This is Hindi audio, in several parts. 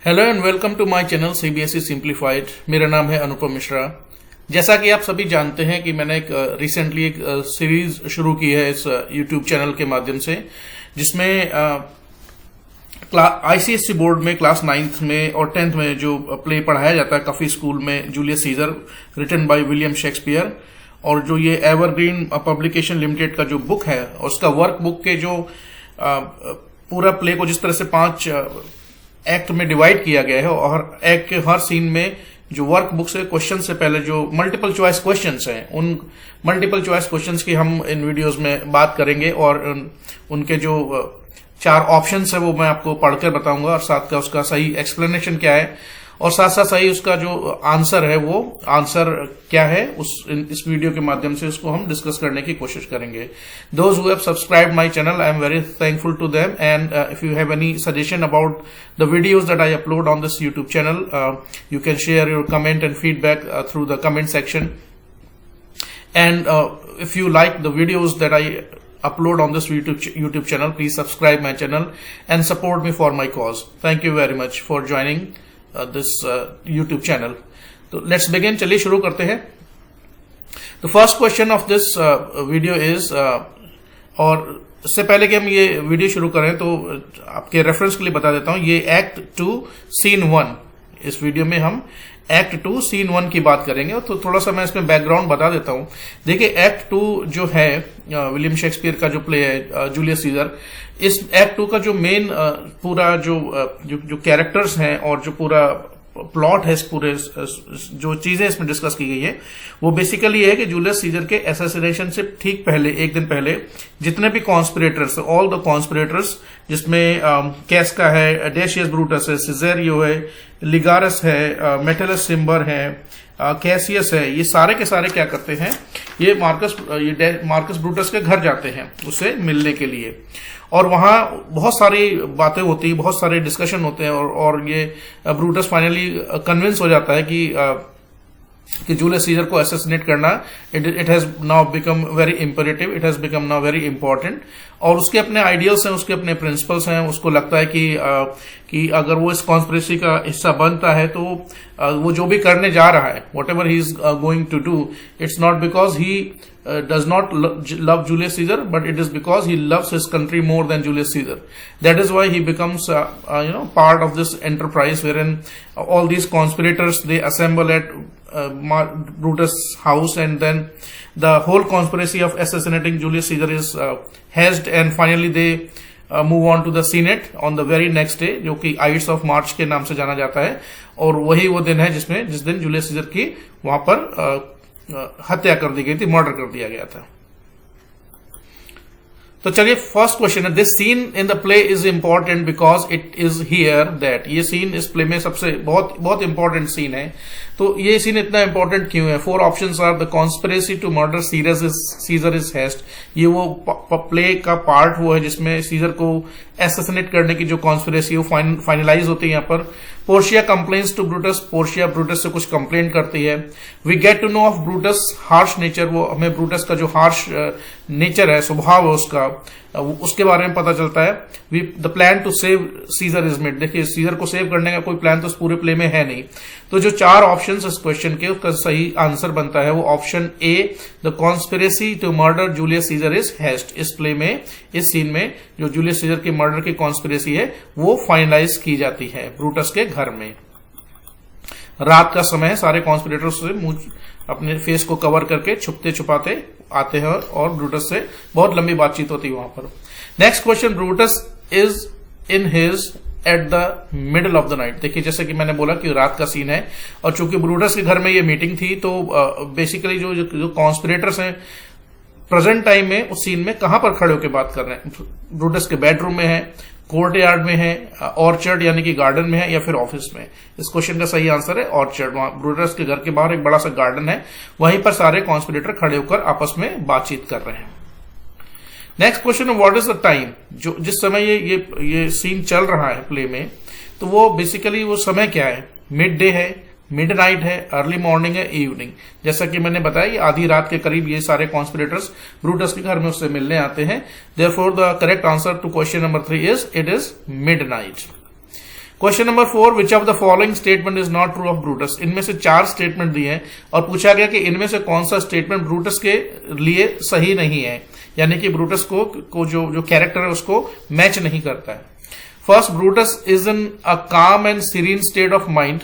Hello and welcome to my channel CBSE simplified. मेरा नाम है अनुपम मिश्रा। जैसा कि आप सभी जानते हैं कि मैंने रिसेंटली एक सीरीज शुरू की है इस यूट्यूब चैनल के माध्यम से, जिसमें आईसीएसई बोर्ड में क्लास 9th में और 10th में जो प्ले पढ़ाया जाता है काफी स्कूल में, Julius Caesar written by William Shakespeare, और जो ये एवरग्रीन पब्लिकेशन लिमिटेड का जो बुक है उसका वर्क बुक के जो पूरा प्ले को जिस तरह से 5 एक्ट में डिवाइड किया गया है और एक्ट के हर सीन में जो वर्क बुक से क्वेश्चन से पहले जो मल्टीपल चॉइस क्वेश्चंस हैं, उन मल्टीपल चॉइस क्वेश्चंस की हम इन वीडियोस में बात करेंगे और उनके जो 4 ऑप्शंस है वो मैं आपको पढ़कर बताऊंगा और साथ का उसका सही एक्सप्लेनेशन क्या है और साथ साथ सही उसका जो आंसर है वो आंसर क्या है इस वीडियो के माध्यम से उसको हम डिस्कस करने की कोशिश करेंगे। Those who have subscribed my channel, I am very thankful to them, and if you have any suggestion about the videos that I upload on this YouTube channel, you can share your comment and feedback through the comment section. And if you like the videos that I upload on this YouTube channel, please subscribe my channel and support me for my cause. Thank you very much for joining this YouTube channel. तो let's begin, चलिए शुरू करते हैं। The first question of this video is और इससे पहले कि हम ये वीडियो शुरू करें तो आपके रेफरेंस के लिए बता देता हूं, ये एक्ट 2 सीन 1, इस वीडियो में हम एक्ट 2 सीन 1 की बात करेंगे। तो थोड़ा सा मैं इसमें बैकग्राउंड बता देता हूं। देखिए, एक्ट 2 जो है विलियम शेक्सपियर का जो प्ले है जूलियस सीजर, इस एक्ट 2 का जो मेन पूरा जो कैरेक्टर्स हैं और जो पूरा प्लॉट है, इस पूरे जो चीजें इसमें डिस्कस की गई है वो बेसिकली है कि जूलियस सीजर के असैसिनेशन से ठीक पहले, एक दिन पहले, जितने भी कॉन्स्पिरेटर्स, ऑल द कॉन्स्पिरेटर्स, जिसमें कैस्का है, डेशियस ब्रूटस है, सिजेरियो है, लिगारस है, मेटलस सिम्बर है, कैसियस है, ये सारे के सारे क्या करते हैं, ये मार्कस ब्रूटस के घर जाते हैं उससे मिलने के लिए, और वहां बहुत सारी बातें होती है, बहुत सारे डिस्कशन होते हैं और ये ब्रूटस फाइनली कन्विंस हो जाता है कि जूलियस सीजर को असैसिनेट करना it has now become very imperative, it has become now very important. और उसके अपने आइडियल्स हैं, उसके अपने प्रिंसिपल्स हैं, उसको लगता है कि अगर वो इस कॉन्स्पिरेसी का हिस्सा बनता है तो वो जो भी करने जा रहा है, whatever he is going to do, it's not because he does not love Julius Caesar, but it is because he loves his country more than Julius Caesar. That is why he becomes part of this enterprise wherein all these conspirators, they assemble at Brutus' house, and then the whole conspiracy of assassinating Julius Caesar is hatched, and finally they move on to the Senate on the very next day, जो कि Ides of March के नाम से जाना जाता है, और वही वो दिन है जिस दिन जूलियस सीजर की वहां पर हत्या कर दी गई थी, मर्डर कर दिया गया था। तो चलिए, फर्स्ट क्वेश्चन है, this seen in the play is important because it is here that. ये सीन इस प्ले में सबसे बहुत इंपॉर्टेंट सीन है। तो ये सीन इतना इंपॉर्टेंट क्यों है? 4 options are the conspiracy to murder Caesar is hatched. ये वो प्ले का पार्ट वो है जिसमें सीजर को एसेसिनेट करने की जो कॉन्स्पिरेसी वो फाइनलाइज होती है। यहाँ पर Portia complains to Brutus, Portia Brutus से कुछ कंप्लेंट करती है। We get to know of Brutus harsh nature, वो हमें ब्रूटस का जो हार्श नेचर है, स्वभाव है उसका, उसके बारे में पता चलता है। The plan to save Caesar is made. देखिए, सीजर को सेव करने का कोई प्लान तो इस पूरे प्ले में है नहीं। तो जो 4 ऑप्शंस इस क्वेश्चन के, उसका सही आंसर बनता है वो option A, the conspiracy to murder Julius Caesar is hatched. इस प्ले में, इस सीन में जो जूलियस सीजर की मर्डर की कॉन्स्पिरेसी है वो फाइनलाइज की जाती है ब्रूटस के घर में। रात का समय है, सारे कॉन्स्पिरेटर्स से मुंह अपने फेस को कवर करके छुपते छुपाते आते हैं और ब्रूटस से बहुत लंबी बातचीत होती है वहां पर। Next question, Brutus is in his at the middle of the night. देखिए, जैसे कि मैंने बोला कि रात का सीन है और चूंकि ब्रूटस के घर में ये मीटिंग थी, तो बेसिकली जो कॉन्स्पिरेटर्स हैं प्रेजेंट टाइम में उस सीन में कहां पर खड़े होकर बात कर रहे हैं? ब्रूटस के बेडरूम में है, कोर्ट यार्ड में है, ऑर्चर्ड यानी कि गार्डन में है, या फिर ऑफिस में? इस क्वेश्चन का सही आंसर है ऑर्चर्ड। वहां ब्रूटस के घर के बाहर एक बड़ा सा गार्डन है, वहीं पर सारे कॉन्स्पिरेटर खड़े होकर आपस में बातचीत कर रहे हैं। Next question, what is the time? जो जिस समय ये सीन चल रहा है प्ले में, तो वो बेसिकली वो समय क्या है? मिड डे है, मिडनाइट है, अर्ली मॉर्निंग है, इवनिंग? जैसा कि मैंने बताया, ये आधी रात के करीब ये सारे कॉन्स्पिरेटर्स ब्रूटस के घर में उससे मिलने आते हैं। Therefore the correct answer to question number 3 is it is midnight. Question number 4, which of the following statement is not true of Brutus. इनमें से 4 स्टेटमेंट दिए हैं और पूछा गया कि इनमें से कौन सा स्टेटमेंट ब्रूटस के लिए सही नहीं है, यानी कि ब्रूटस को जो कैरेक्टर है उसको मैच नहीं करता है। फर्स्ट, ब्रूटस इज इन अ काम and serine state of mind.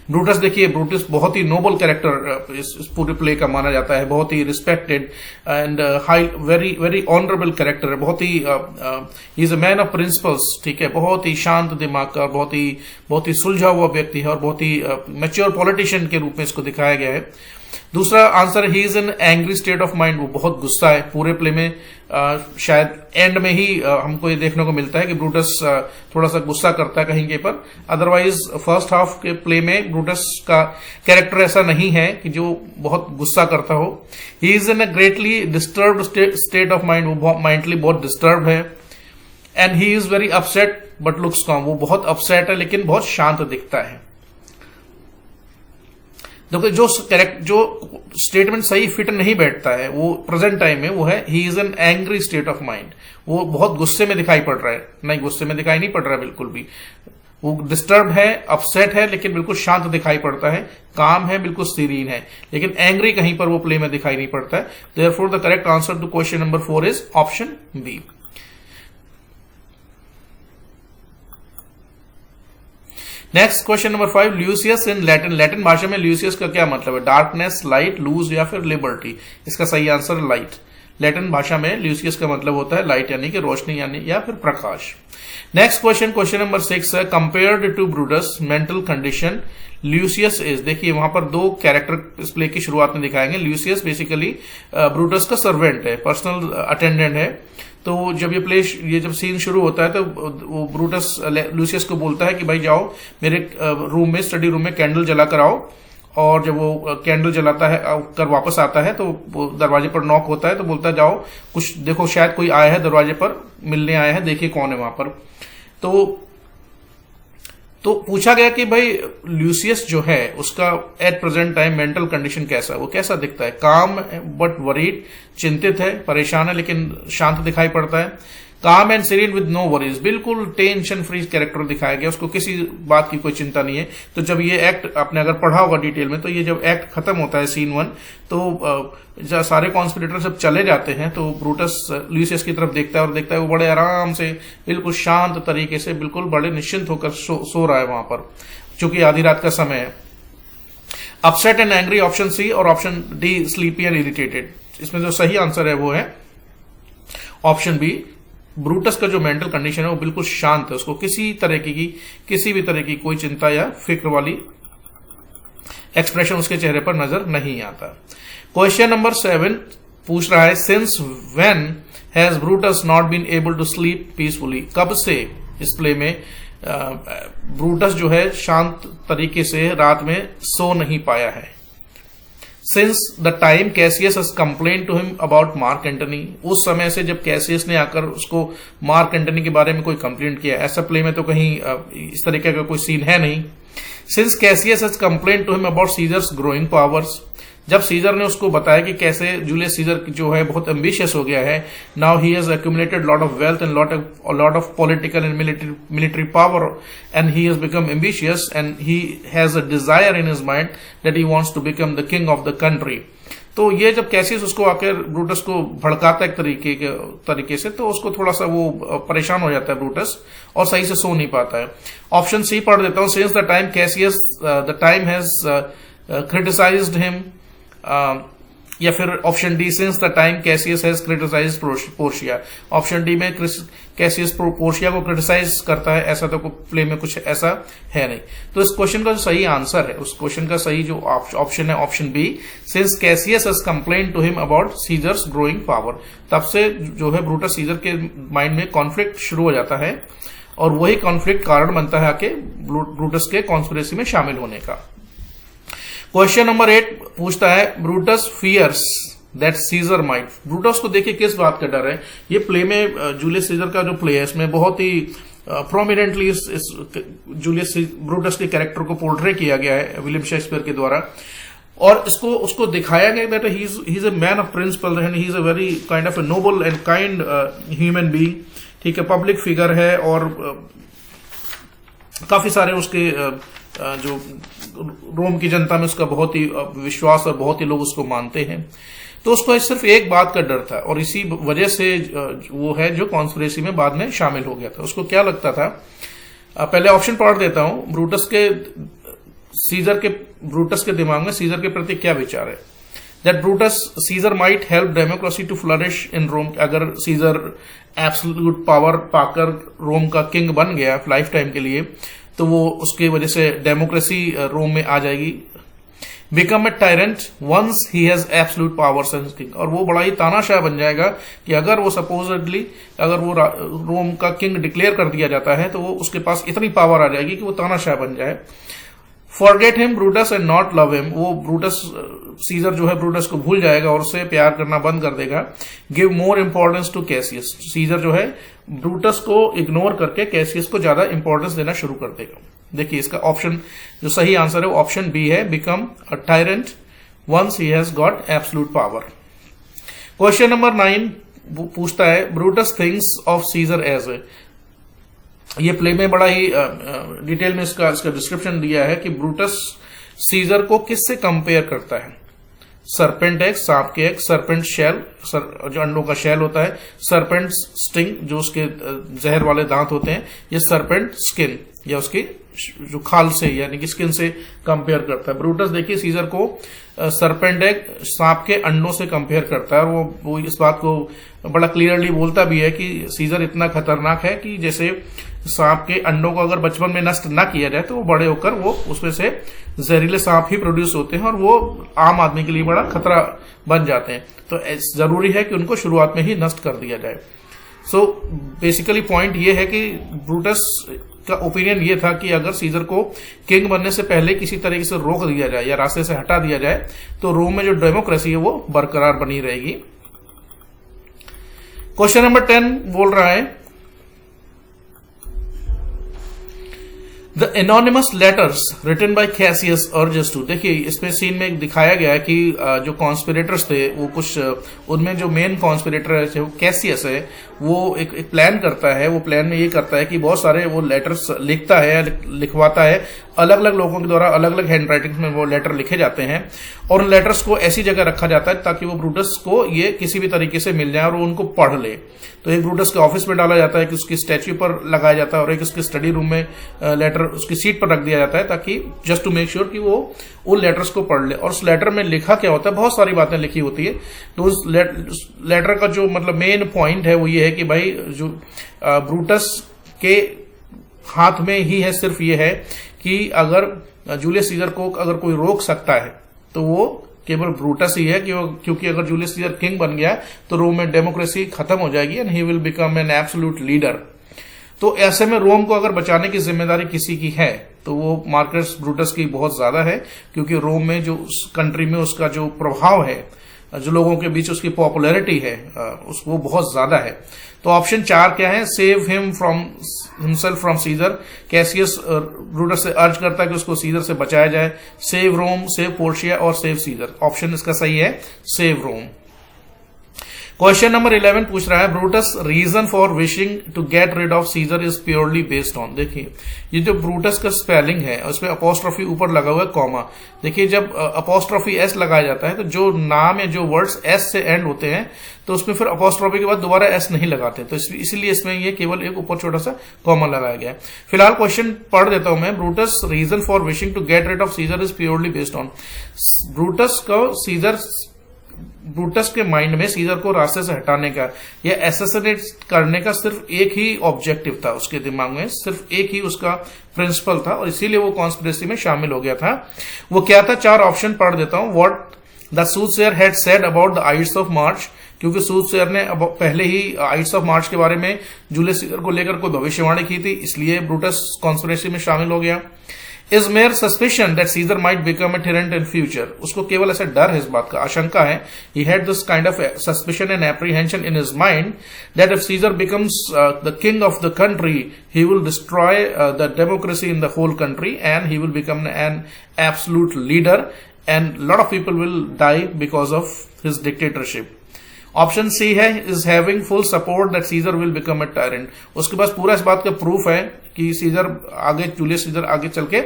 Brutus देखिए, ब्रूटस बहुत ही नोबल कैरेक्टर इस पूरे प्ले का माना जाता है, बहुत ही respected and high very very honourable character है, बहुत ही is a man of principles, ठीक है, बहुत ही शांत दिमाग का, बहुत ही सुलझा हुआ व्यक्ति है और बहुत ही मैच्योर पॉलिटिशियन के रूप में इसको दिखाया गया है। दूसरा answer, he is in angry state of mind, वो बहुत गुस्सा है पूरे प्ले में। शायद एंड में ही हमको ये देखने को मिलता है कि ब्रूटस थोड़ा सा गुस्सा करता है कहीं के पर। अदरवाइज फर्स्ट हाफ के प्ले में ब्रूटस का कैरेक्टर ऐसा नहीं है कि जो बहुत गुस्सा करता हो। He is in a greatly disturbed state of mind, वो मेंटली बहुत डिस्टर्ब है। And he is very upset but looks com, वो बहुत अपसेट है लेकिन बहुत शांत दिखता है। देखो, जो स्टेटमेंट सही फिट नहीं बैठता है वो प्रेजेंट टाइम में वो है he is an angry state of mind, वो बहुत गुस्से में दिखाई पड़ रहा है। नहीं, गुस्से में दिखाई नहीं पड़ रहा है बिल्कुल भी, वो डिस्टर्ब है, अपसेट है लेकिन बिल्कुल शांत दिखाई पड़ता है, काम है, बिल्कुल सीरीन है, लेकिन एंग्री कहीं पर वो प्ले में दिखाई नहीं पड़ता है। Therefore the correct answer to question number 4 is option B. Next question number 5, Lucius in Latin. Latin भाषा में ल्यूसियस का क्या मतलब है? डार्कनेस, लाइट, लूज या फिर लिबर्टी। इसका सही आंसर लाइट। लैटिन भाषा में ल्यूसियस का मतलब होता है लाइट, यानी कि रोशनी, यानी या फिर प्रकाश। नेक्स्ट क्वेश्चन नंबर 6 है, compared to Brutus mental condition Lucius is. देखिए, वहां पर 2 कैरेक्टर इस प्ले की शुरुआत में दिखाएंगे। ल्यूसियस बेसिकली ब्रूटस का सर्वेंट है, पर्सनल अटेंडेंट है। तो जब ये जब सीन शुरू होता है तो वो ब्रूटस लूसियस को बोलता है कि भाई जाओ मेरे रूम में, स्टडी रूम में कैंडल जला कर आओ। और जब वो कैंडल जलाता है कर वापस आता है तो वो दरवाजे पर नॉक होता है, तो बोलता है जाओ कुछ देखो, शायद कोई आया है दरवाजे पर, मिलने आया है, देखिए कौन है वहां पर। तो पूछा गया कि भाई ल्यूसियस जो है उसका at present time mental condition कैसा है, वो कैसा दिखता है? काम बट वरीड, चिंतित है, परेशान है लेकिन शांत दिखाई पड़ता है। Calm and serene with no worries, बिल्कुल टेंशन फ्री कैरेक्टर दिखाया गया, उसको किसी बात की कोई चिंता नहीं है। तो जब ये एक्ट आपने अगर पढ़ा होगा डिटेल में, तो ये जब एक्ट खत्म होता है सीन 1, तो जब सारे कॉन्स्पिरेटर सब चले जाते हैं तो ब्रूटस ल्यूसियस की तरफ देखता है और देखता है वो बड़े आराम से, बिल्कुल शांत तरीके से, बिल्कुल बड़े निश्चिंत होकर सो रहा है वहां पर, चूंकि आधी रात का समय है। Upset and angry option C, और option D sleepy and irritated. इसमें जो सही आंसर है वो है ऑप्शन बी। ब्रूटस का जो मेंटल कंडीशन है वो बिल्कुल शांत है, उसको किसी भी तरह की कोई चिंता या फिक्र वाली एक्सप्रेशन उसके चेहरे पर नजर नहीं आता। क्वेश्चन नंबर 7 पूछ रहा है, since when has Brutus not been able to sleep peacefully. कब से इस प्ले में ब्रूटस जो है शांत तरीके से रात में सो नहीं पाया है? Since the time Cassius has complain to him about Mark Antony, उस समय से जब कैसियस ने आकर उसको मार्क एंटनी के बारे में कोई कंप्लेंट किया। ऐसा प्ले में तो कहीं इस तरीके का कोई सीन है नहीं। Since Cassius has complain to him about Caesar's growing powers, जब सीजर ने उसको बताया कि कैसे जूलियस सीजर जो है बहुत एम्बिशियस हो गया है, now he has accumulated lot of wealth and lot of political and military power and he has become ambitious and he has a desire in his mind that he wants to become the king of the country. तो ये जब कैसियस उसको आकर ब्रूटस को भड़काता है एक तरीके से, तो उसको थोड़ा सा वो परेशान हो जाता है ब्रूटस और सही से सो नहीं पाता है। ऑप्शन सी पढ़ देता हूं, since the time Cassius the time has criticised him, या फिर option D, since the time Cassius has criticised Portia. Option D में कैसियस पोर्शिया को क्रिटिसाइज करता है, ऐसा तो प्ले में कुछ ऐसा है नहीं। तो इस क्वेश्चन का जो सही आंसर है, उस क्वेश्चन का सही जो ऑप्शन है option B, since Cassius has complain to him about Caesar's growing power. तब से जो है ब्रूटस सीजर के माइंड में कॉन्फ्लिक्ट शुरू हो जाता है और वही कॉन्फ्लिक्ट कारण बनता है आके ब्रूटस के कॉन्स्पिरेसी में शामिल होने का। क्वेश्चन नंबर 8 पूछता है, Brutus fears that Caesar might. Brutus को देखिए किस बात का डर है। ये प्ले में जूलियस सीजर का जो प्ले है इसमें बहुत ही प्रोमिनेंटली इस जूलियस ब्रूटस के कैरेक्टर को पोर्ट्रे किया गया है विलियम शेक्सपियर के द्वारा, और उसको दिखाया गया that he is a man of principle and he is a very kind of a noble and kind human being. ठीक है, पब्लिक फिगर है और काफी सारे उसके जो रोम की जनता में उसका बहुत ही विश्वास और बहुत ही लोग उसको मानते हैं। तो उसको सिर्फ एक बात का डर था और इसी वजह से वो है जो कॉन्स्पिरेसी में बाद में शामिल हो गया था। उसको क्या लगता था, पहले ऑप्शन पढ़ देता हूं, ब्रूटस के दिमाग में सीजर के प्रति क्या विचार है। That Caesar might help democracy to flourish in Rome. अगर सीजर एब्सोल्यूट पावर पाकर रोम का किंग बन गया लाइफ टाइम के लिए, तो वो उसकी वजह से डेमोक्रेसी रोम में आ जाएगी। Become a tyrant once he has absolute powers as king, और वो बड़ा ही तानाशाह बन जाएगा कि अगर वो सपोजिटली अगर वो रोम का किंग डिक्लेयर कर दिया जाता है तो वो उसके पास इतनी पावर आ जाएगी कि वो तानाशाह बन जाए। Forget him Brutus and not love him, वो ब्रूटस सीजर जो है ब्रूटस को भूल जाएगा और उससे प्यार करना बंद कर देगा। Give more importance to Cassius, Caesar जो है ब्रूटस को इग्नोर करके कैसियस को ज्यादा इंपॉर्टेंस देना शुरू कर देगा। देखिए इसका ऑप्शन जो सही आंसर है वो ऑप्शन बी है, become a tyrant once he has got absolute power. Question number 9 पूछता है Brutus thinks of Caesar as a, ये प्ले में बड़ा ही डिटेल में इसका डिस्क्रिप्शन दिया है कि ब्रूटस सीजर को किससे कंपेयर करता है। सरपेंट एग, सांप के एग, सरपेंट शेल जो अंडों का शेल होता है, सरपेंट स्टिंग जो उसके जहर वाले दांत होते हैं, ये सरपेंट स्किन या उसकी जो खाल से यानी कि स्किन से कंपेयर करता है। ब्रूटस देखिए सीजर को सरपेंट एग सांप के अंडों से कंपेयर करता है और वो इस बात को बड़ा क्लियरली बोलता भी है कि सीजर इतना खतरनाक है कि जैसे सांप के अंडों को अगर बचपन में नष्ट ना किया जाए तो वो बड़े होकर वो उसमें से जहरीले सांप ही प्रोड्यूस होते हैं और वो आम आदमी के लिए बड़ा खतरा बन जाते हैं। तो जरूरी है कि उनको शुरुआत में ही नष्ट कर दिया जाए। सो बेसिकली पॉइंट ये है कि ब्रूटस का ओपिनियन ये था कि अगर सीजर को किंग बनने से पहले किसी तरीके से रोक दिया जाए या रास्ते से हटा दिया जाए तो रोम में जो डेमोक्रेसी है वो बरकरार बनी रहेगी। क्वेश्चन नंबर 10 बोल रहा है the anonymous letters written by Cassius urges to. देखिए इसमें सीन में दिखाया गया है कि जो कॉन्स्पिरेटर्स थे वो कुछ उनमें जो मेन कॉन्स्पिरेटर है वो कैसियस है, वो एक प्लान करता है। वो प्लान में ये करता है कि बहुत सारे वो लेटर्स लिखता है, लिखवाता है, अलग अलग लोगों के द्वारा अलग अलग हैंड राइटिंग में वो लेटर लिखे जाते हैं और उन लेटर्स को ऐसी जगह रखा जाता है ताकि वो ब्रूटस को ये किसी भी तरीके से मिल जाए और वो उनको पढ़ ले। तो एक ब्रूटस के ऑफिस में डाला जाता है कि उसकी स्टैच्यू पर लगाया जाता है और एक उसके स्टडी रूम में लेटर उसकी सीट पर रख दिया जाता है ताकि जस्ट टू मेक श्योर कि वो उन लेटर्स को पढ़ ले। और उस लेटर में लिखा क्या होता है, बहुत सारी बातें लिखी होती है। तो उस लेटर का जो मतलब मेन पॉइंट है वो ये है कि भाई जो ब्रूटस के हाथ में ही है सिर्फ ये है कि अगर जूलियस सीजर को अगर कोई रोक सकता है तो वो केवल ब्रूटस ही है, क्योंकि अगर जूलियस सीजर किंग बन गया तो रोम में डेमोक्रेसी खत्म हो जाएगी and he will become an absolute leader. तो ऐसे में रोम को अगर बचाने की जिम्मेदारी किसी की है तो वो मार्कस ब्रूटस की बहुत ज्यादा है, क्योंकि रोम में जो कंट्री में उसका जो प्रभाव है, जो लोगों के बीच उसकी पॉपुलैरिटी है, वो बहुत ज्यादा है। तो ऑप्शन 4 क्या है, save him from himself from Caesar. Cassius Brutus से अर्ज करता है कि उसको सीजर से बचाया जाए। सेव रोम, सेव पोर्शिया और सेव सीजर। ऑप्शन इसका सही है सेव रोम। क्वेश्चन नंबर 11 पूछ रहा है Brutus reason for wishing to get rid of Caesar is purely based on. देखिए ये जो ब्रूटस का स्पेलिंग है उसमें अपोस्ट्रोफी ऊपर लगा हुआ है कॉमा। देखिए जब अपोस्ट्रोफी एस लगाया जाता है तो जो नाम या जो वर्ड्स एस से एंड होते हैं तो उसमें फिर अपोस्ट्रोफी के बाद दोबारा एस नहीं लगाते, तो इसलिए इसमें ये केवल एक ऊपर छोटा सा कॉमा लगाया गया है। फिलहाल क्वेश्चन पढ़ देता हूं मैं। Brutus reason for wishing to get rid of Caesar is purely based on. Brutus के माइंड में सीजर को रास्ते से हटाने का या एसेसिनेट करने का सिर्फ एक ही ऑब्जेक्टिव था, उसके दिमाग में सिर्फ एक ही उसका प्रिंसिपल था और इसीलिए वो कॉन्स्पिरेसी में शामिल हो गया था। वो क्या था, 4 ऑप्शन पढ़ देता हूं। What the soothsayer had said about the आइट्स of March, क्योंकि सूथसेयर ने पहले ही आइट्स ऑफ मार्च के बारे में जूलियस सीजर को लेकर कोई भविष्यवाणी की थी, इसलिए ब्रूटस कॉन्स्पिरेसी में शामिल हो गया। Is mere suspicion that Caesar might become a tyrant in future, उसको केवल ऐसा डर है, इस बात का आशंका है। He had this kind of suspicion and apprehension in his mind that if Caesar becomes the king of the country he will destroy the democracy in the whole country and he will become an absolute leader and lot of people will die because of his dictatorship. Option C है is having full support that Caesar will become a tyrant, उसके पास पूरा इस बात का प्रूफ है कि जूलियस सीजर आगे चल के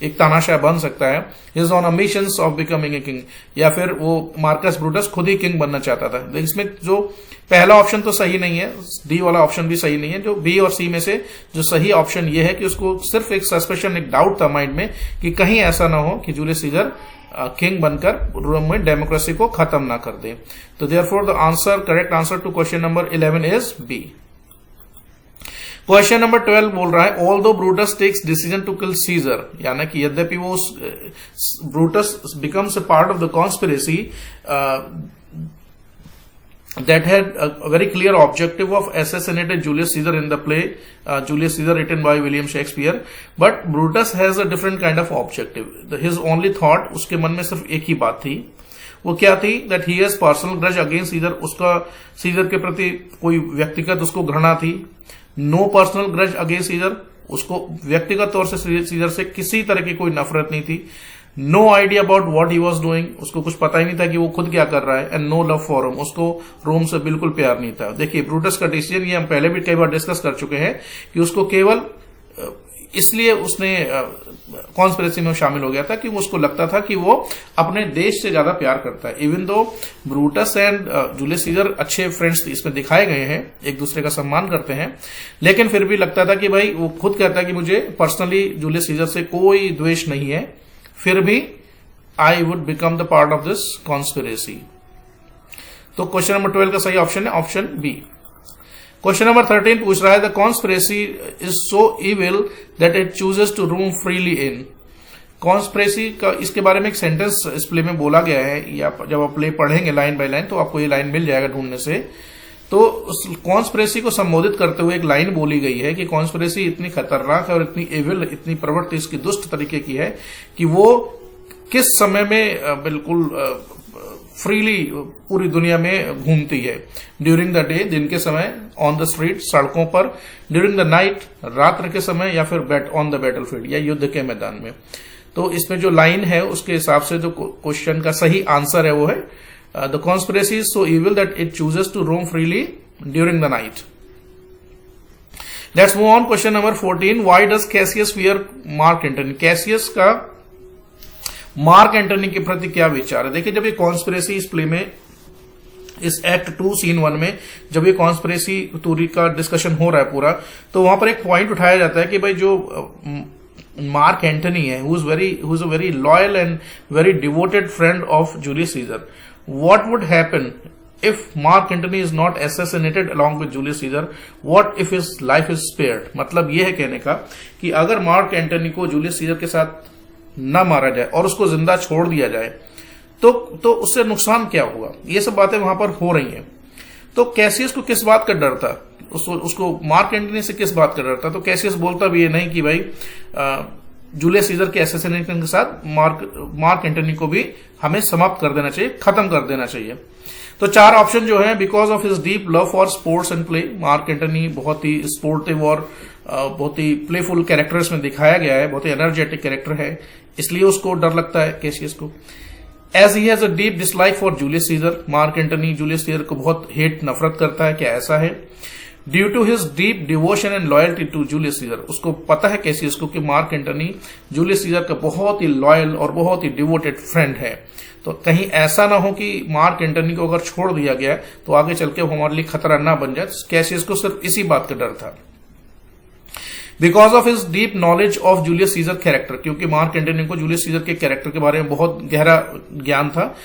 एक तानाशाह बन सकता है। Is on ambitions of becoming a king, या फिर वो मार्कस ब्रूटस खुद ही किंग बनना चाहता था। इसमें जो पहला ऑप्शन तो सही नहीं है, डी वाला ऑप्शन भी सही नहीं है। जो बी और सी में से जो सही ऑप्शन ये है कि उसको सिर्फ एक सस्पेशन, एक डाउट था माइंड में कि कहीं ऐसा ना हो कि जूलियस सीजर किंग बनकर रोम में डेमोक्रेसी को खत्म ना कर दे। तो therefore the answer, correct answer to question number 11 is B. Question number 12 बोल रहा है although Brutus takes decision to kill Caesar, यानी कि यद्यपि वो Brutus becomes a part of the conspiracy that had a very clear objective of assassinating Julius Caesar in the play Julius Caesar written by William Shakespeare, but Brutus has a different kind of objective. His only thought, उसके मन में सिर्फ एक ही बात थी, वो क्या थी, that he has personal grudge against Caesar, उसका सीजर के प्रति कोई व्यक्तिगत उसको घृणा थी। No personal grudge against Caesar, उसको व्यक्तिगत तौर से सीजर से किसी तरह की कोई नफरत नहीं थी। No idea about what he was doing, उसको कुछ पता ही नहीं था कि वो खुद क्या कर रहा है। एंड नो लव फॉर रोम, उसको रोम से बिल्कुल प्यार नहीं था। देखिए ब्रूटस का डिसीजन, ये हम पहले भी कई बार डिस्कस कर चुके हैं कि उसको केवल इसलिए उसने कॉन्स्पिरेसी में शामिल हो गया था कि उसको लगता था कि वो अपने देश से ज्यादा प्यार करता है। Even though Brutus and Julius Caesar अच्छे फ्रेंड्स इसमें दिखाए गए हैं, एक दूसरे का सम्मान करते हैं, लेकिन फिर भी लगता था कि भाई, वो खुद कहता है कि मुझे पर्सनली जूलियस सीजर से कोई द्वेष नहीं है, फिर भी I would become the part of this conspiracy. तो क्वेश्चन नंबर 12 का सही ऑप्शन है ऑप्शन बी। क्वेश्चन नंबर 13 पूछ रहा है the conspiracy is so evil that it chooses to roam freely in. Conspiracy का, इसके बारे में एक सेंटेंस इस प्ले में बोला गया है, या जब आप प्ले पढ़ेंगे लाइन बाय लाइन तो आपको ये लाइन मिल जाएगा ढूंढने से। तो उस कॉन्स्पिरेसी को संबोधित करते हुए एक लाइन बोली गई है कि कॉन्स्पिरेसी इतनी खतरनाक है और इतनी एविल, इतनी प्रवृत्ति इसकी दुष्ट तरीके की है कि वो किस समय में बिल्कुल फ्रीली पूरी दुनिया में घूमती है। ड्यूरिंग द डे, दिन के समय, ऑन द स्ट्रीट, सड़कों पर, ड्यूरिंग द नाइट, रात्र के समय, या फिर ऑन द बैटलफील्ड, या युद्ध के मैदान में। तो इसमें जो लाइन है उसके हिसाब से जो क्वेश्चन का सही आंसर है वो है the conspiracy is so evil that it chooses to roam freely during the night. Let's move on. Question number 14. Why does Cassius fear Mark Antony? Cassius का मार्क एंटनी के प्रति क्या विचार है? देखिए, जब ये कॉन्स्पिरेसी इस प्ले में, इस एक्ट 2 सीन 1 में जब ये कॉन्स्पिरेसी थ्योरी का डिस्कशन हो रहा है पूरा, तो वहां पर एक पॉइंट उठाया जाता है कि भाई जो मार्क एंटनी है, who is a very loyal and very devoted friend of Julius Caesar, what would happen if Mark Antony is not assassinated along with Julius Caesar? What if his life is spared? मतलब यह है कहने का कि अगर मार्क एंटनी को जूलियस सीजर के साथ न मारा जाए और उसको जिंदा छोड़ दिया जाए तो उससे नुकसान क्या होगा? ये सब बातें वहां पर हो रही हैं। तो कैसियस को किस बात का डर था? उसको मार्क एंटनी से किस बात का डर था? तो कैसियस बोलता भी ये नहीं कि भाई जूलियस सीजर के असैसिनेशन के साथ मार्क एंटनी को भी हमें समाप्त कर देना चाहिए, खत्म कर देना चाहिए। तो 4 ऑप्शन जो है, because of his deep love for sports and play, mark Antony बहुत ही स्पोर्टिव और बहुत ही प्लेफुल कैरेक्टर इसमें दिखाया गया है, बहुत ही एनर्जेटिक कैरेक्टर है, इसलिए उसको डर लगता है कैसियस को। As he has a deep dislike for Julius Caesar, Mark Antony Julius Caesar को बहुत नफरत करता है, क्या ऐसा है? Due to his deep devotion and loyalty to Julius Caesar, उसको पता है कैसियस को कि मार्क एंटनी जूलियस सीजर का बहुत ही लॉयल और बहुत ही डिवोटेड फ्रेंड है। तो कहीं ऐसा ना हो कि मार्क एंटनी को अगर छोड़ दिया गया तो आगे चल के वो हमारे लिए खतरा ना बन जाए। कैसियस को सिर्फ इसी बात का डर था। Because of his deep knowledge of Julius Caesar character, क्योंकि मार्क एंटनी को जूलियस सीजर के कैरेक्टर के बारे में बहुत गहरा ज्ञान था।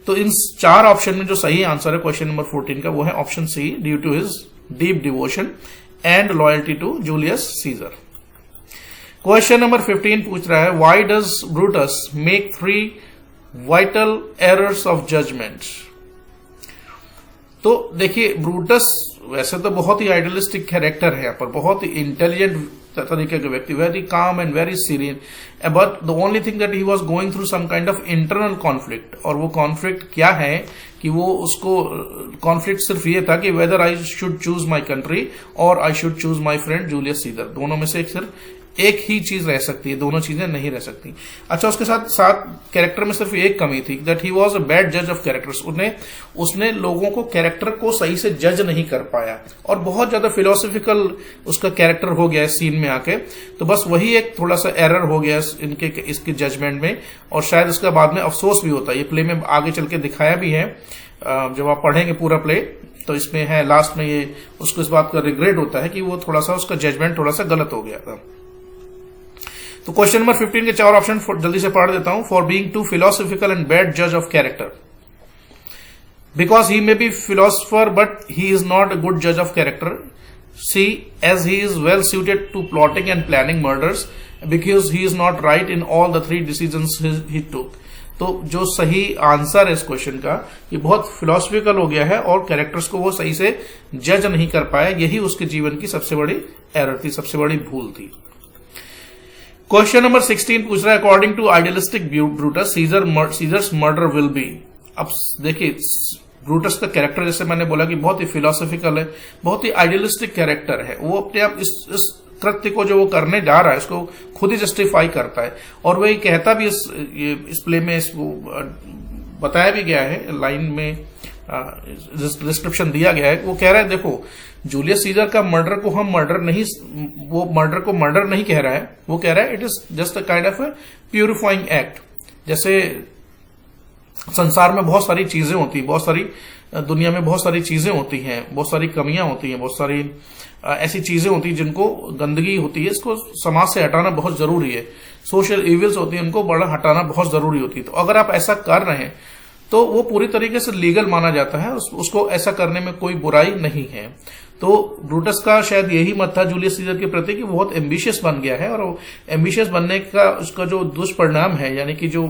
तो इन 4 ऑप्शन में जो सही आंसर है क्वेश्चन नंबर 14 का वो है option C, due to his deep devotion and loyalty to Julius Caesar. Question number 15 पूछ रहा है why does Brutus make 3 vital errors of judgment? तो देखिए, ब्रूटस वैसे तो बहुत ही आइडियलिस्टिक कैरेक्टर है, यहाँ पर बहुत ही इंटेलिजेंट तरीके के व्यक्ति, very calm and very serious, but the only thing that he was going through some kind of internal conflict. और वो कॉन्फ्लिक्ट क्या है कि वो उसको कॉन्फ्लिक्ट सिर्फ ये था कि whether I should choose my country और I should choose my friend Julius Caesar, दोनों में से सिर्फ एक ही चीज रह सकती है, दोनों चीजें नहीं रह सकती। अच्छा, उसके साथ साथ कैरेक्टर में सिर्फ एक कमी थी, that he was a bad जज ऑफ कैरेक्टर्स। उसने लोगों को कैरेक्टर को सही से जज नहीं कर पाया और बहुत ज्यादा फिलोसफिकल उसका कैरेक्टर हो गया इस सीन में आके। तो बस वही एक थोड़ा सा एरर हो गया इसके जजमेंट में, और शायद इसका बाद में अफसोस भी होता है। ये प्ले में आगे चल के दिखाया भी है, जब आप पढ़ेंगे पूरा प्ले तो इसमें है लास्ट में ये उसको इस बात का रिग्रेट होता है कि वो थोड़ा सा उसका जजमेंट थोड़ा सा गलत हो गया था। तो क्वेश्चन नंबर 15 के 4 ऑप्शन जल्दी से पढ़ देता हूं। For being to philosophical and bad जज of character, because he may be philosopher but he is not a good जज of character. C, as he is well suited to plotting and planning murders, because he is not right in all the 3 decisions ही टुक। तो जो सही आंसर है इस क्वेश्चन का, ये बहुत फिलोसफिकल हो गया है और कैरेक्टर्स को वो सही से जज नहीं कर पाया। यही उसके जीवन की सबसे बड़ी एरर थी, सबसे बड़ी भूल थी। क्वेश्चन नंबर 16 पूछ रहा है, according to idealistic Brutus Caesar's murder will be. अब देखिए, ब्रूटस का कैरेक्टर जैसे मैंने बोला कि बहुत ही फिलोसफिकल है, बहुत ही आइडियलिस्टिक कैरेक्टर है। वो अपने आप इस कृत्य को जो वो करने जा रहा है उसको खुद ही जस्टिफाई करता है, और वही कहता भी इस प्ले में इसको बताया भी गया है, लाइन में डिस्क्रिप्शन दिया गया है। वो कह रहा है, देखो जूलियस सीजर का मर्डर को हम मर्डर नहीं, वो मर्डर को मर्डर नहीं कह रहा है, वो कह रहा है it is just a kind of A purifying act. जैसे संसार में बहुत सारी चीजें होती हैं, बहुत सारी दुनिया में बहुत सारी चीजें होती हैं, बहुत सारी कमियां होती हैं, बहुत सारी ऐसी चीजें होती हैं जिनको गंदगी होती है, इसको समाज से हटाना बहुत जरूरी है। सोशल इविल्स होती है, उनको बड़ा हटाना बहुत जरूरी होती है। तो अगर आप ऐसा कर रहे हैं तो वो पूरी तरीके से लीगल माना जाता है, उसको ऐसा करने में कोई बुराई नहीं है। तो ब्रूटस का शायद यही मत था जूलियस सीजर के प्रति कि वो बहुत एम्बिशियस बन गया है, और एम्बिशियस बनने का उसका जो दुष्परिणाम है, यानी कि जो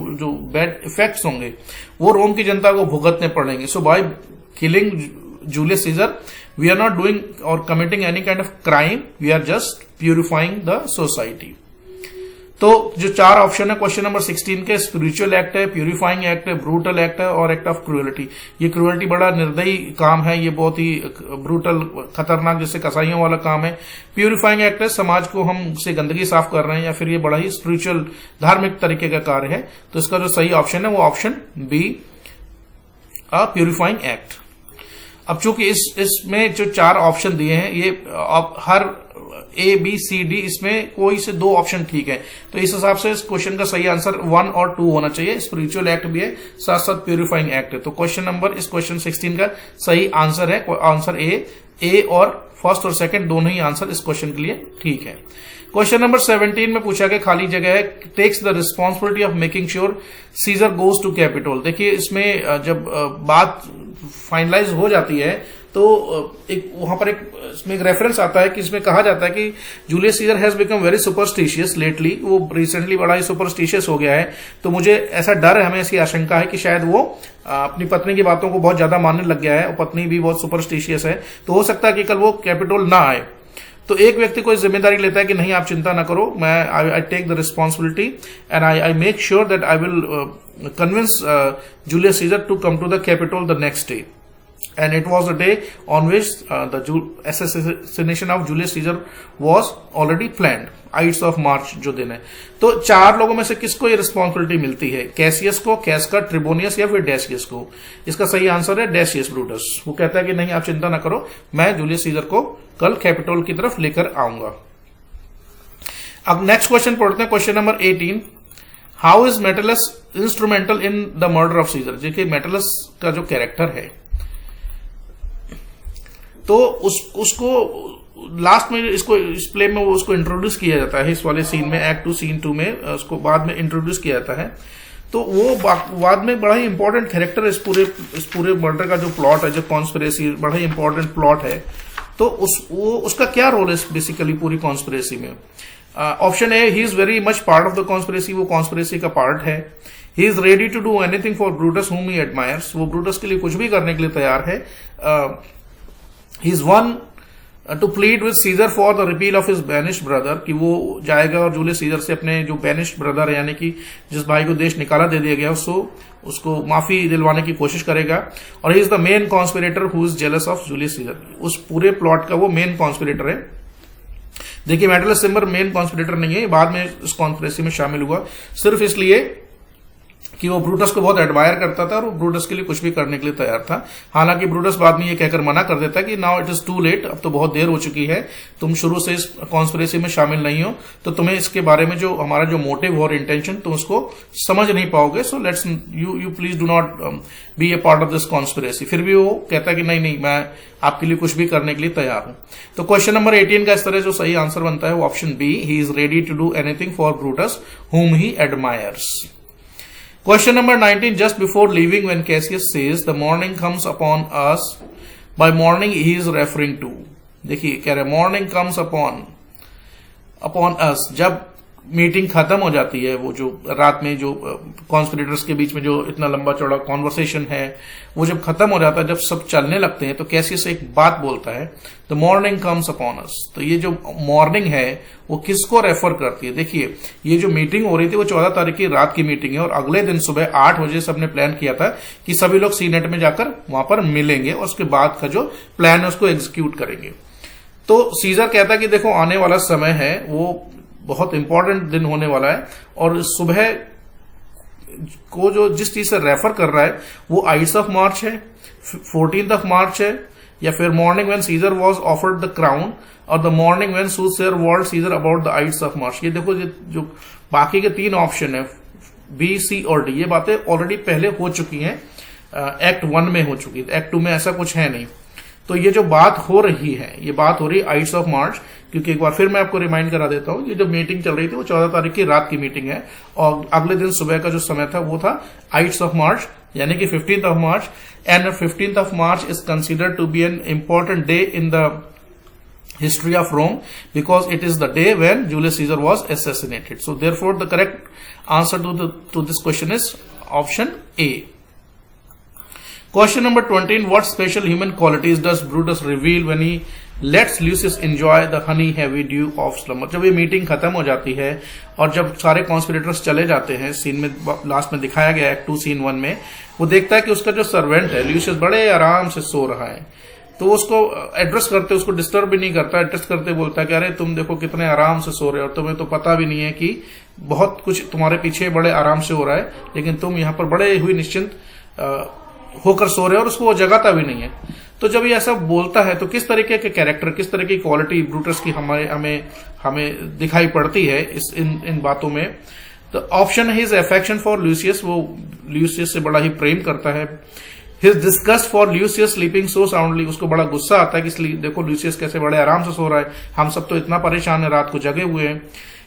बैड इफेक्ट्स होंगे वो रोम की जनता को भुगतने पड़ेंगे। So by killing Julius Caesar we are not doing और committing any kind of crime, we are just purifying the society. तो जो 4 ऑप्शन है क्वेश्चन नंबर 16 के, स्पिरिचुअल एक्ट है, प्यूरिफाइंग एक्ट है, ब्रूटल एक्ट है और एक्ट ऑफ क्रूएलिटी। ये क्रूएलिटी बड़ा निर्दयी काम है, ये बहुत ही ब्रूटल खतरनाक जैसे कसाईयों वाला काम है। प्यूरिफाइंग एक्ट है, समाज को हम से गंदगी साफ कर रहे हैं, या फिर ये बड़ा ही स्पिरिचुअल धार्मिक तरीके का कार्य है। तो इसका जो सही ऑप्शन है वो ऑप्शन बी, प्यूरिफाइंग एक्ट। अब चूंकि इसमें जो 4 ऑप्शन दिए हैं, ये हर ए बी सी डी, इसमें कोई से 2 ऑप्शन ठीक है, तो इस हिसाब से इस क्वेश्चन का सही आंसर 1 और 2 होना चाहिए। स्पिरिचुअल एक्ट भी है, साथ साथ प्यूरिफाइंग एक्ट है। तो इस क्वेश्चन 16 का सही आंसर है आंसर ए और फर्स्ट और सेकंड दोनों ही आंसर इस क्वेश्चन के लिए ठीक है। क्वेश्चन नंबर 17 में पूछा गया, खाली जगह है, takes the responsibility of making sure Caesar goes to Capitol. देखिए, इसमें जब बात फाइनलाइज हो जाती है तो एक वहां पर इसमें एक रेफरेंस आता है कि इसमें कहा जाता है कि Julius Caesar has become very superstitious lately. वो रिसेंटली बड़ा ही सुपरस्टिशियस हो गया है। तो मुझे ऐसा डर है, हमें ऐसी आशंका है कि शायद वो अपनी पत्नी की बातों को बहुत ज्यादा मानने लग गया है, और पत्नी भी बहुत सुपरस्टिशियस है। तो हो सकता है कि कल वो कैपिटोल ना आए। तो एक व्यक्ति कोई जिम्मेदारी लेता है कि नहीं, आप चिंता ना करो, मैं I take the responsibility and I make sure that I will convince Julius Caesar to come to the Capitol the next day. And it was a day on which the assassination of Julius Caesar was already planned. 8th of March जो दिन है। तो 4 लोगों में से किसको ये रिस्पॉन्सिबिलिटी मिलती है? कैसियस को, कैसका, ट्रिबोनियस या फिर डेसियस को? इसका सही आंसर है डेसियस ब्रूटस। वो कहता है कि नहीं, आप चिंता ना करो, मैं जूलियस सीजर को कल कैपिटोल की तरफ लेकर आऊंगा। अब नेक्स्ट क्वेश्चन पढ़ते हैं, question number 18। How is Metellus instrumental in the murder of Caesar? देखिए, मेटलस का जो कैरेक्टर है, तो उसको लास्ट में इस प्ले में वो उसको इंट्रोड्यूस किया जाता है, इस वाले सीन में, एक्ट 2 सीन 2 में उसको बाद में इंट्रोड्यूस किया जाता है। तो वो बाद में बड़ा ही इंपॉर्टेंट कैरेक्टर है इस पूरे मर्डर का जो प्लॉट है, जो कॉन्स्पिरेसी, बड़ा ही इंपॉर्टेंट प्लॉट है। तो उसका क्या रोल है बेसिकली पूरी कॉन्स्पिरेसी में? Option A, he is very much part of the conspiracy, वो कॉन्स्पिरेसी का पार्ट है। He is ready to do anything for Brutus whom he admires, वो ब्रूटस के लिए कुछ भी करने के लिए तैयार है। He is one to plead with Caesar for the repeal of his banished brother, कि वो जाएगा और जूलियस सीजर से अपने जो banished brother है, यानी कि जिस भाई को देश निकाला दे दिया गया, उसको माफी दिलवाने की कोशिश करेगा। और he is the main conspirator who is jealous of Julius Caesar, उस पूरे प्लॉट का वो मेन कॉन्स्पिरेटर है। देखिए मेटलस सिम्बर मेन कॉन्स्पिरेटर नहीं है, बाद में इस कॉन्स्पिरेसी में शामिल हुआ सिर्फ इसलिए कि वो ब्रूटस को बहुत एडमायर करता था और वो ब्रूटस के लिए कुछ भी करने के लिए तैयार था। हालांकि ब्रूटस बाद में ये कहकर मना कर देता है कि now it is too late, अब तो बहुत देर हो चुकी है, तुम शुरू से इस कॉन्स्पिरेसी में शामिल नहीं हो, तो तुम्हें इसके बारे में जो हमारा जो मोटिव और इंटेंशन तुम उसको समझ नहीं पाओगे, so let's you please do not be A part of this conspiracy. फिर भी वो कहता है कि नहीं नहीं, मैं आपके लिए कुछ भी करने के लिए तैयार हूं। तो क्वेश्चन नंबर 18 का इस तरह जो सही आंसर बनता है वो option B, he is ready to do anything for Brutus whom he admires. Question number 19, just before leaving when Cassius says the morning comes upon us, by morning he is referring to, देखिए कह रहे morning comes upon us, जब मीटिंग खत्म हो जाती है, वो जो रात में जो कॉन्स्पिरेटर्स के बीच में जो इतना लंबा चौड़ा कॉन्वर्सेशन है वो जब खत्म हो जाता है, जब सब चलने लगते हैं, तो कैसियस एक बात बोलता है, the morning comes upon us. तो ये जो मॉर्निंग है वो किसको रेफर करती है? देखिए ये जो मीटिंग हो रही थी वो 14 तारीख की रात की मीटिंग है और अगले दिन सुबह 8 बजे सबने प्लान किया था कि सभी लोग सीनेट में जाकर वहां पर मिलेंगे और उसके बाद का जो प्लान है उसको एग्जीक्यूट करेंगे। तो सीजर कहता है कि देखो आने वाला समय है वो बहुत इंपॉर्टेंट दिन होने वाला है, और सुबह को जो जिस चीज से रेफर कर रहा है वो 8 ऑफ मार्च है, 14 ऑफ मार्च है, या फिर morning when Caesar was offered the crown, और the morning when soothsayer warned Caesar about the 8 of March. ये देखो जो बाकी के 3 ऑप्शन है बी, सी और डी, ये बातें ऑलरेडी पहले हो चुकी हैं, एक्ट 1 में हो चुकी है, एक्ट 2 में ऐसा कुछ है नहीं। तो ये जो बात हो रही है, ये बात हो रही है 8 ऑफ मार्च, क्योंकि एक बार फिर मैं आपको रिमाइंड करा देता हूं, ये जो मीटिंग चल रही थी वो 14 तारीख की रात की मीटिंग है और अगले दिन सुबह का जो समय था वो था 8 ऑफ मार्च, यानी कि 15th of March. And 15th of March is considered to be an important day in the history of Rome because it is the day when Julius Caesar was assassinated. So therefore the correct answer to this question is option A. Question number 20, what special human qualities does Brutus reveal when he lets Lucius enjoy the honey heavy dew of slumber? जब ये मीटिंग खत्म हो जाती है और जब सारे कॉन्स्पिरेटर्स चले जाते हैं, सीन में लास्ट में दिखाया गया एक्ट 2 सीन 1 में, वो देखता है कि उसका जो सर्वेंट है ल्यूसियस बड़े आराम से सो रहा है। तो उसको एड्रेस करते, उसको डिस्टर्ब भी नहीं करता, एड्रेस करते बोलता है कि अरे तुम देखो कितने आराम से सो रहे हो, तुम्हें तो पता भी नहीं है कि बहुत कुछ तुम्हारे पीछे बड़े आराम से हो रहा है, लेकिन तुम यहाँ पर बड़े हुई निश्चिंत होकर सो रहे हो, और उसको वो जगाता भी नहीं है। तो जब ये ऐसा बोलता है तो किस तरीके के कैरेक्टर, किस तरह की क्वालिटी ब्रूटस की हमें दिखाई पड़ती है इन बातों में? तो ऑप्शन है हिज अफेक्शन फॉर ल्यूसियस, वो ल्यूसियस से बड़ा ही प्रेम करता है। His disgust for Lucius sleeping so soundly, उसको बड़ा गुस्सा आता है कि इसलिए देखो ल्यूसियस कैसे बड़े आराम से सो रहा है, हम सब तो इतना परेशान है, रात को जगे हुए हैं।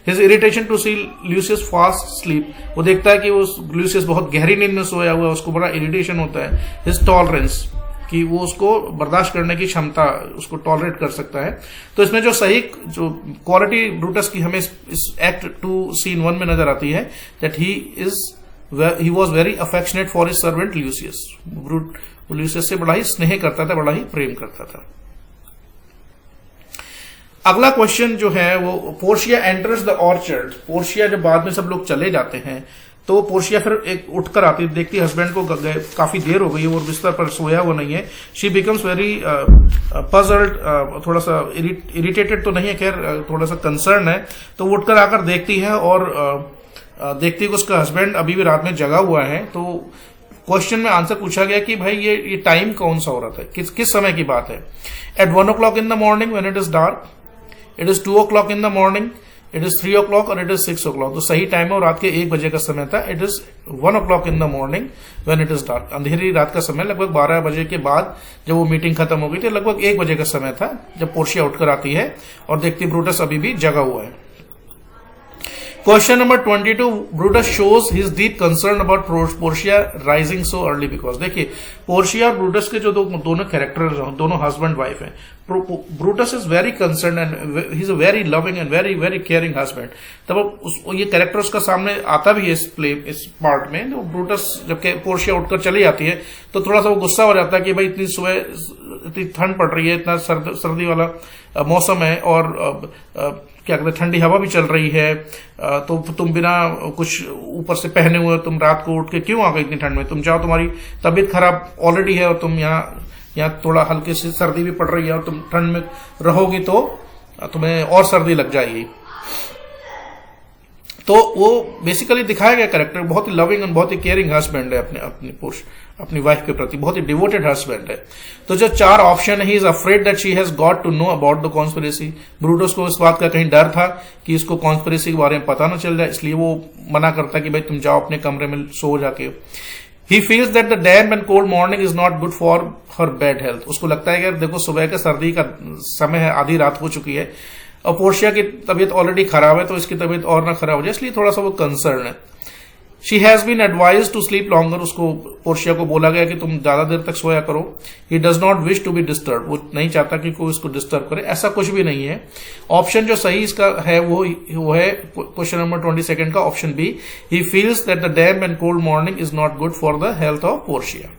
His irritation to see Lucius fast sleep, वो देखता है कि वो ल्यूसियस बहुत गहरी नींद में सोया हुआ है, उसको बड़ा इरिटेशन होता है। हिज टॉलरेंस, कि वो उसको बर्दाश्त करने की क्षमता, उसको टॉलरेट कर सकता है। तो इसमें जो सही जो क्वालिटी ब्रूटस की हमें इस एक्ट 2 सीन 1 में नजर आती है, that he was very affectionate for his servant Lucius. ल्यूसियस से बड़ा ही स्नेह करता था, बड़ा ही प्रेम करता था। अगला क्वेश्चन जो है वो Portia enters the orchard. Portia जब बाद में सब लोग चले जाते हैं तो पोर्शिया फिर एक उठकर आती है, देखती है हस्बैंड को काफी देर हो गई है, वो बिस्तर पर सोया हुआ नहीं है। शी बिकम्स वेरी पजल्ड, थोड़ा सा इरिटेटेड तो नहीं है, खैर थोड़ा सा कंसर्न है। तो वो उठकर आकर देखती है और देखती है कि उसका हस्बैंड अभी भी रात में जगा हुआ है। तो क्वेश्चन में आंसर पूछा गया कि भाई ये टाइम कौन सा हो रहा था, किस समय की बात है? At 1 o'clock in the morning when it is dark, it is 2 o'clock in the morning, it is 3 o'clock और it is 6 o'clock। तो सही टाइम है और रात के 1 बजे का समय था। It is 1 o'clock in the morning when it is dark, अंधेरी रात का समय, लगभग 12 बजे के बाद जब वो मीटिंग खत्म हो गई थी, लगभग 1 बजे का समय था जब पोर्शिया उठकर आती है और देखती ब्रूटस अभी भी जगा हुआ है। Question number 22, Brutus shows his deep concern about Portia rising so early because, देखिए पोर्शिया और ब्रूटस के जो दोनों कैरेक्टर्स हैं, दोनों हस्बैंड वाइफ हैं। Brutus is very concern and he is a very loving and very very caring husband. तब ये कैरेक्टर उसका सामने आता भी है इस पार्ट में। तो ब्रूटस जब पोर्शिया उठकर चली जाती है तो थोड़ा सा वो गुस्सा हो जाता है कि भाई इतनी सुबह इतनी ठंड पड़ रही है, इतना सर्दी वाला मौसम है और क्या कहते हैं ठंडी हवा भी चल रही है, तो तुम बिना कुछ ऊपर से पहने हुए तुम रात को उठ के क्यों आ गई इतनी ठंड में? तुम जाओ, तुम्हारी तबीयत खराब ऑलरेडी है और तुम यहाँ थोड़ा हल्की सी सर्दी भी पड़ रही है और तुम ठंड में रहोगी तो तुम्हें और सर्दी लग जाएगी। तो वो बेसिकली दिखाया गया कैरेक्टर बहुत ही लविंग और बहुत ही केयरिंग हस्बैंड है अपनी वाइफ के प्रति, बहुत ही डिवोटेड हस्बैंड है। तो जो 4 ऑप्शन है, he is afraid that she has got to know about the conspiracy. Brutus को इस बात का कहीं डर था कि इसको कॉन्स्पिरेसी के बारे में पता न चल जाए, इसलिए वो मना करता है कि भाई तुम जाओ अपने कमरे में सो जाके। ही feels that the damp and cold morning is not good for her bad health. उसको लगता है कि देखो सुबह का सर्दी का समय है, आधी रात हो चुकी है और पोर्शिया की तबीयत ऑलरेडी खराब है, तो इसकी तबीयत और ना खराब हो जाए, इसलिए थोड़ा सा वो कंसर्न है। She has been advise to sleep longer. उसको पोर्शिया को बोला गया कि तुम ज्यादा देर तक सोया करो। He does not wish to be disturb. वो नहीं चाहता कि कोई इसको डिस्टर्ब करे, ऐसा कुछ भी नहीं है। ऑप्शन जो सही इसका है वो है क्वेश्चन नंबर 22 का option B. He feels that the damp and cold morning is not good for the health of Portia.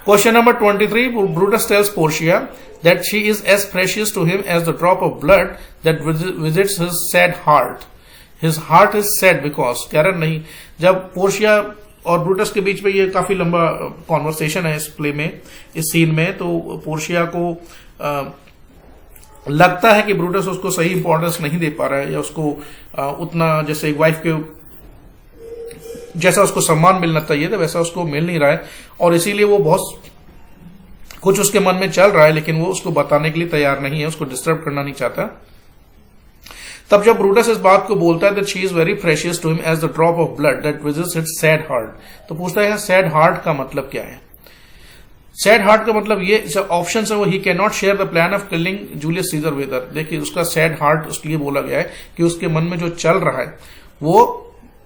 Question number 23, Brutus tells Portia that she is as precious to him as the drop of blood that visits his sad heart. His heart is sad because, कारण नहीं, जब पोर्शिया और ब्रूटस के बीच में ये काफी लंबा कॉन्वर्सेशन है इस प्ले में, इस सीन में, तो पोर्शिया को लगता है कि ब्रूटस उसको सही इंपॉर्टेंस नहीं दे पा रहा है या उसको उतना जैसे एक वाइफ के जैसा उसको सम्मान मिलना चाहिए था वैसा उसको मिल नहीं रहा है, और इसीलिए वो बहुत कुछ उसके मन में चल रहा है लेकिन वो उसको बताने के लिए तैयार नहीं है, उसको डिस्टर्ब करना नहीं चाहता। तब जब ब्रूटस इस बात को बोलता है that she is very precious to him as the drop of blood that visits its sad heart, तो पूछता है सैड हार्ट का मतलब क्या है। सैड हार्ट का मतलब ये ऑप्शन है वो ही can not share the plan of killing Julius scissor with her. देखिए उसका सैड हार्ट उसलिए बोला गया है कि उसके मन में जो चल रहा है वो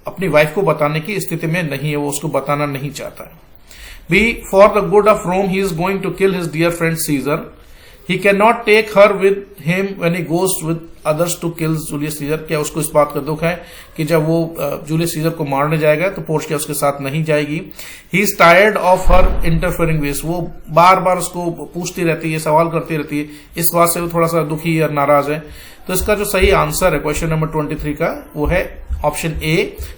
अपनी वाइफ को बताने की स्थिति में नहीं है, वो उसको बताना नहीं चाहता है। B for the good of Rome he is going to kill his dear friend Caesar. He can not take her with him when he goes with others to kill Julius Caesar. क्या उसको इस बात का दुख है कि जब वो जूलियस सीजर को मारने जाएगा तो पोर्शिया उसके साथ नहीं जाएगी। He is tired of her interfering ways. वो बार बार उसको पूछती रहती है, सवाल करती रहती है, इस बात से वो थोड़ा सा दुखी और नाराज है। तो इसका जो सही आंसर है क्वेश्चन नंबर 23 का वो है option A,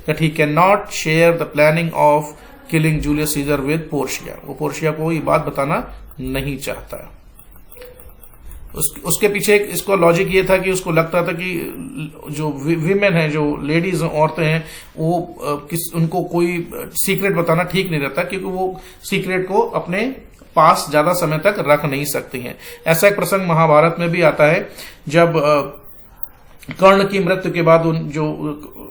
that he can not share the planning of killing Julius scissor with Portia. वो पोर्शिया को ये बात बताना नहीं चाहता। उसके पीछे इसको लॉजिक ये था कि उसको लगता था कि जो विमेन है, जो लेडीज औरतें हैं, वो उनको कोई सीक्रेट बताना ठीक नहीं रहता क्योंकि वो सीक्रेट को अपने पास ज्यादा समय तक रख नहीं सकती हैं। ऐसा एक प्रसंग महाभारत में भी आता है जब कर्ण की मृत्यु के बाद जो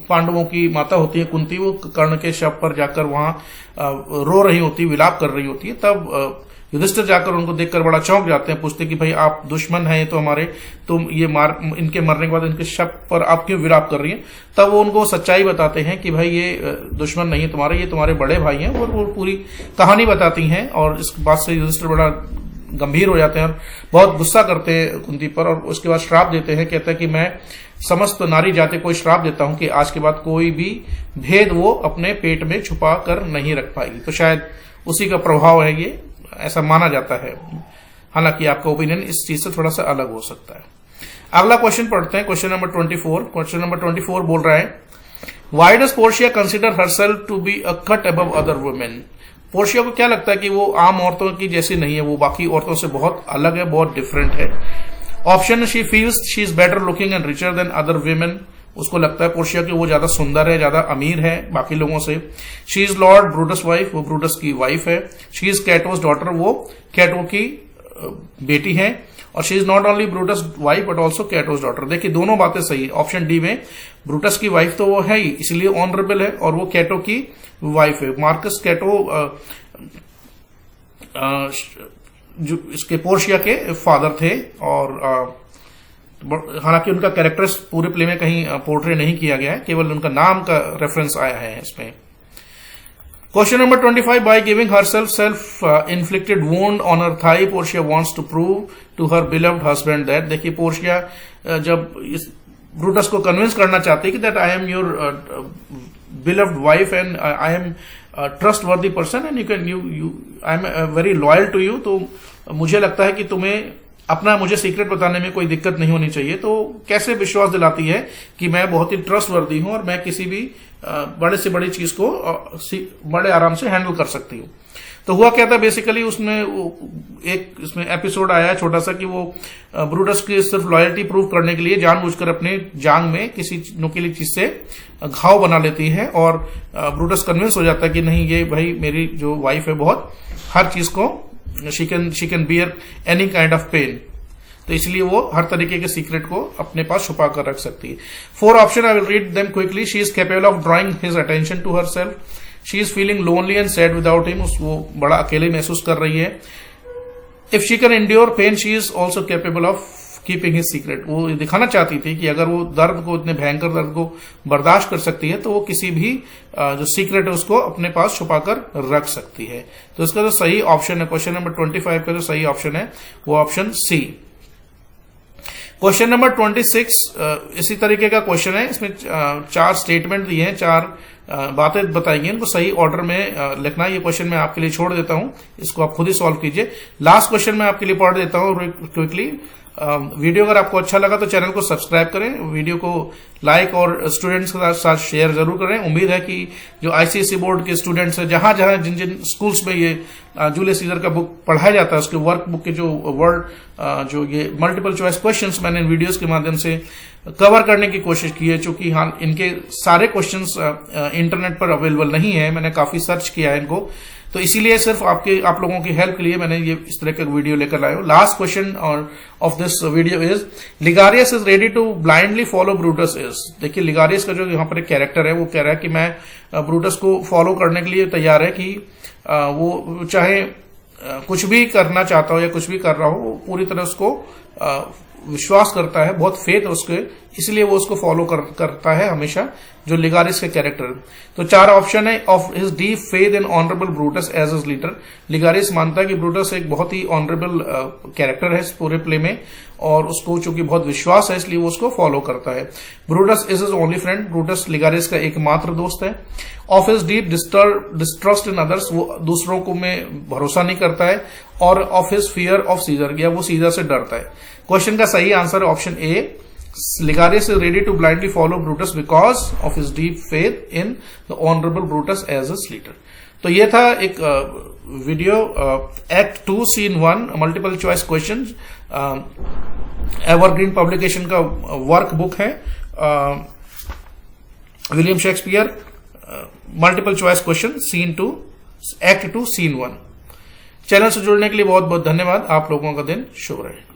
पांडवों की माता होती है कुंती, वो कर्ण के शव पर जाकर वहां रो रही होती, विलाप कर रही होती है। तब युधिष्ठिर जाकर उनको देखकर बड़ा चौंक जाते हैं, पूछते कि भाई आप दुश्मन हैं तो हमारे, तुम ये इनके मरने के बाद इनके शव पर आप क्यों विलाप कर रही हैं। तब वो उनको सच्चाई बताते हैं कि भाई ये दुश्मन नहीं है तुम्हारे, ये तुम्हारे बड़े भाई हैं, और वो पूरी कहानी बताती हैं। और इस बात से युधिष्ठिर बड़ा गंभीर हो जाते हैं और बहुत गुस्सा करते हैं कुंती पर, और उसके बाद श्राप देते हैं। कहते हैं कि मैं समस्त नारी जाति को श्राप देता हूं कि आज के बाद कोई भी भेद वो अपने पेट में छुपा कर नहीं रख पाएगी। तो शायद उसी का प्रभाव है, ये ऐसा माना जाता है। हालांकि आपका ओपिनियन इस चीज से थोड़ा सा अलग हो सकता है। अगला क्वेश्चन पढ़ते हैं, क्वेश्चन नंबर 24। क्वेश्चन नंबर 24 बोल रहा है, why does Portia consider herself to be a cut above other women. Portia को क्या लगता है कि वो आम औरतों की जैसी नहीं है, वो बाकी औरतों से बहुत अलग है, बहुत डिफरेंट है। Option, she feels she is better looking and richer than other women. उसको लगता है पोर्शिया कि वो ज्यादा सुंदर है, ज्यादा अमीर है बाकी लोगों से। She is Lord Brutus wife, वो ब्रूटस की वाइफ है। शी इज कैटोस डॉटर, वो कैटो की बेटी है। और she is not only Brutus wife but also Cato's daughter. देखिए दोनों बातें सही है। ऑप्शन डी में ब्रूटस की वाइफ तो वो है ही, इसलिए ऑनरेबल है, और वो कैटो की वाइफ है। मार्कस कैटो जो इसके पोर्शिया के फादर थे, और हालांकि उनका कैरेक्टर्स पूरे प्ले में कहीं पोर्ट्रे नहीं किया गया है, केवल उनका नाम का रेफरेंस आया है इसमें। Question number 25, by giving herself self inflicted wound on her thigh Portia wants to prove to her beloved husband that. देखिए पोर्शिया जब इस ब्रूटस को कन्विंस करना चाहती है कि that I am your beloved wife and I am trustworthy person and you I am very loyal to you, तो मुझे लगता है कि तुम्हें अपना मुझे सीक्रेट बताने में कोई दिक्कत नहीं होनी चाहिए। तो कैसे विश्वास दिलाती है कि मैं बहुत ही ट्रस्ट वर्दी हूं और मैं किसी भी बड़े से बड़ी चीज को बड़े आराम से हैंडल कर सकती हूं। तो हुआ क्या था बेसिकली, उसमें एक इसमें एपिसोड आया छोटा सा कि वो ब्रूटस की सिर्फ लॉयल्टी प्रूव करने के लिए जानबूझकर अपने जांग में किसी नुकीली चीज से घाव बना लेती है, और ब्रूटस कन्विंस हो जाता है कि नहीं, ये भाई मेरी जो वाइफ है बहुत हर चीज को she can bear any kind of pain, तो इसलिए वो हर तरीके के सीक्रेट को अपने पास छुपा कर रख सकती है। 4 option I will read them quickly. She is capable of drawing his attention to herself, she is feeling lonely and sad without him, वो बड़ा अकेले महसूस कर रही है। If she can endure pain, she is also capable of keeping his secret, वो दिखाना चाहती थी कि अगर वो दर्द को, इतने भयंकर दर्द को बर्दाश्त कर सकती है तो वो किसी भी जो सीक्रेट है उसको अपने पास छुपाकर रख सकती है। तो इसका जो सही ऑप्शन है, क्वेश्चन नंबर 25 का जो सही ऑप्शन है वो ऑप्शन सी। क्वेश्चन नंबर 26 इसी तरीके का क्वेश्चन है। इसमें 4 स्टेटमेंट दिए हैं, 4 बातें बताएंगे, इनको सही ऑर्डर में लिखना है। ये क्वेश्चन मैं आपके लिए छोड़ देता हूं, इसको आप खुद ही सॉल्व कीजिए। लास्ट क्वेश्चन मैं आपके लिए पढ़ देता हूं क्विकली। वीडियो अगर आपको अच्छा लगा तो चैनल को सब्सक्राइब करें, वीडियो को लाइक और स्टूडेंट्स के साथ शेयर जरूर करें। उम्मीद है कि जो आईसीएसई बोर्ड के स्टूडेंट्स हैं, जहां जहां जिन जिन स्कूल्स में ये जूलियस सीजर का बुक पढ़ाया जाता है, उसके वर्क बुक के जो वर्ड जो ये मल्टीपल चॉइस क्वेश्चंस मैंने इन वीडियोस के माध्यम से कवर करने की कोशिश की है। चूंकि हाँ, इनके सारे क्वेश्चंस इंटरनेट पर अवेलेबल नहीं है, मैंने काफी सर्च किया है इनको, तो इसीलिए सिर्फ आप लोगों की हेल्प के लिए मैंने ये इस तरह का वीडियो लेकर आया हूं। Last question of this video is Ligarius is ready to blindly follow Brutus is. देखिए लिगारियस का जो यहाँ पर एक कैरेक्टर है वो कह रहा है कि मैं ब्रूटस को फॉलो करने के लिए तैयार है, कि वो चाहे कुछ भी करना चाहता हो या कुछ भी कर रहा हो, पूरी तरह उसको विश्वास करता है, बहुत फेथ है उसके, इसलिए वो उसको फॉलो करता है हमेशा, जो लिगारिस का कैरेक्टर। तो 4 ऑप्शन है। Of his deep faith in honourable Brutus as his leader, Ligarius मानता है कि ब्रूटस एक बहुत ही ऑनरेबल कैरेक्टर है इस पूरे प्ले में, और उसको चूंकि बहुत विश्वास है इसलिए वो उसको फॉलो करता है। Brutus is his only friend, Brutus Ligarius का एकमात्र दोस्त है। Of his deep distrust in others, वो दूसरों को में भरोसा नहीं करता है। और of his fear of Caesar, या वो सीजर से डरता है। क्वेश्चन का सही आंसर है option A. Ligarius is ready to blindly follow Brutus because of his deep faith in the honourable Brutus as his leader. तो ये था एक video act 2 scene 1 multiple choice question, Evergreen publication का वर्क बुक है, William Shakespeare, multiple choice question scene 2 act 2 scene 1। Channel से जुड़ने के लिए बहुत बहुत धन्यवाद। आप लोगों का दिन शुभ रहे।